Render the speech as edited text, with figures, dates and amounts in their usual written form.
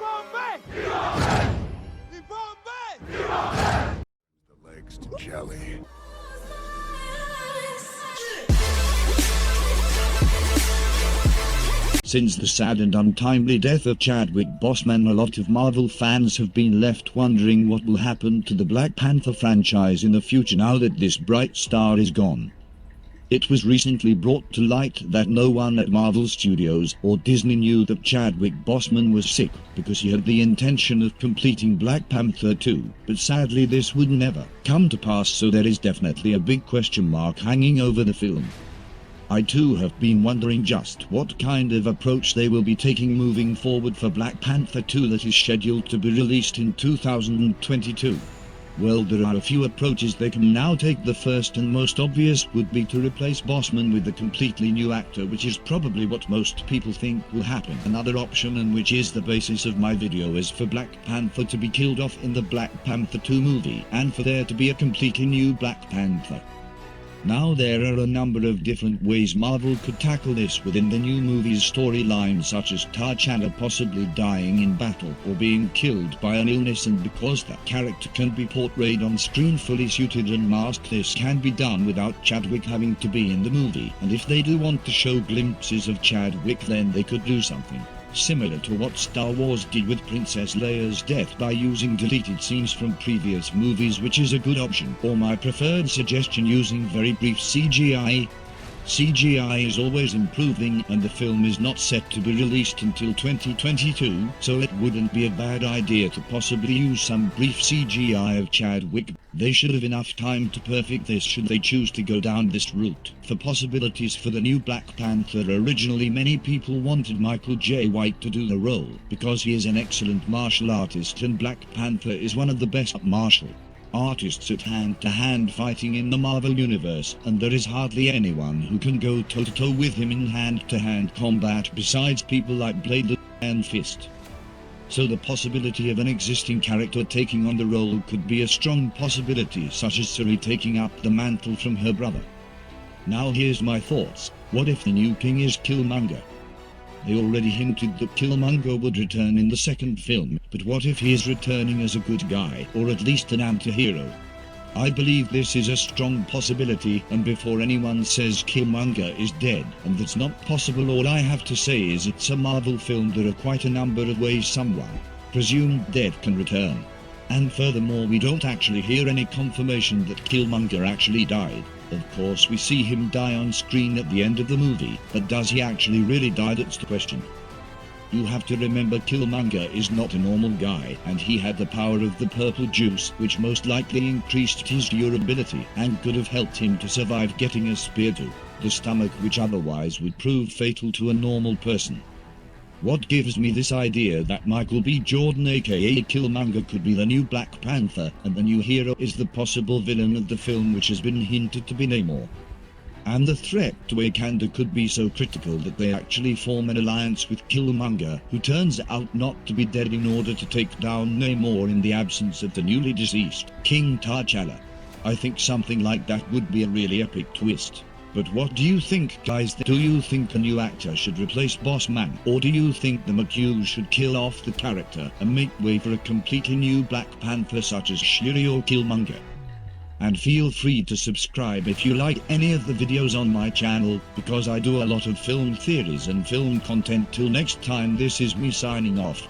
The legs to jelly. Since the sad and untimely death of Chadwick Boseman, a lot of Marvel fans have been left wondering what will happen to the Black Panther franchise in the future now that this bright star is gone. It was recently brought to light that no one at Marvel Studios or Disney knew that Chadwick Boseman was sick because he had the intention of completing Black Panther 2, but sadly this would never come to pass, so there is definitely a big question mark hanging over the film. I too have been wondering just what kind of approach they will be taking moving forward for Black Panther 2 that is scheduled to be released in 2022. Well, there are a few approaches they can now take. The first and most obvious would be to replace Boseman with a completely new actor, which is probably what most people think will happen. Another option, and which is the basis of my video, is for Black Panther to be killed off in the Black Panther 2 movie, and for there to be a completely new Black Panther. Now there are a number of different ways Marvel could tackle this within the new movie's storyline, such as T'Challa possibly dying in battle or being killed by an illness, and because that character can be portrayed on screen fully suited and masked, this can be done without Chadwick having to be in the movie. And if they do want to show glimpses of Chadwick, then they could do something similar to what Star Wars did with Princess Leia's death by using deleted scenes from previous movies, which is a good option. Or my preferred suggestion, using very brief CGI. CGI is always improving, and the film is not set to be released until 2022, so it wouldn't be a bad idea to possibly use some brief CGI of Chadwick. They should have enough time to perfect this should they choose to go down this route. For possibilities for the new Black Panther, originally many people wanted Michael J. White to do the role, because he is an excellent martial artist, and Black Panther is one of the best martial artists at hand-to-hand fighting in the Marvel Universe, and there is hardly anyone who can go toe-to-toe with him in hand-to-hand combat besides people like Blade and Fist. So the possibility of an existing character taking on the role could be a strong possibility, such as Shuri taking up the mantle from her brother. Now here's my thoughts. What if the new king is Killmonger? They already hinted that Killmonger would return in the second film, but what if he is returning as a good guy, or at least an anti-hero? I believe this is a strong possibility, and before anyone says Killmonger is dead and that's not possible, all I have to say is it's a Marvel film. There are quite a number of ways someone presumed dead can return. And furthermore, we don't actually hear any confirmation that Killmonger actually died. Of course, we see him die on screen at the end of the movie, but does he actually really die? That's the question. You have to remember, Killmonger is not a normal guy, and he had the power of the purple juice, which most likely increased his durability and could have helped him to survive getting a spear to the stomach, which otherwise would prove fatal to a normal person. What gives me this idea that Michael B. Jordan aka Killmonger could be the new Black Panther, and the new hero is the possible villain of the film, which has been hinted to be Namor. And the threat to Wakanda could be so critical that they actually form an alliance with Killmonger, who turns out not to be dead, in order to take down Namor in the absence of the newly deceased King T'Challa. I think something like that would be a really epic twist. But what do you think, guys? Do you think a new actor should replace Boseman, or do you think the MCU should kill off the character and make way for a completely new Black Panther such as Shuri or Killmonger? And feel free to subscribe if you like any of the videos on my channel, because I do a lot of film theories and film content. Till next time, this is me signing off.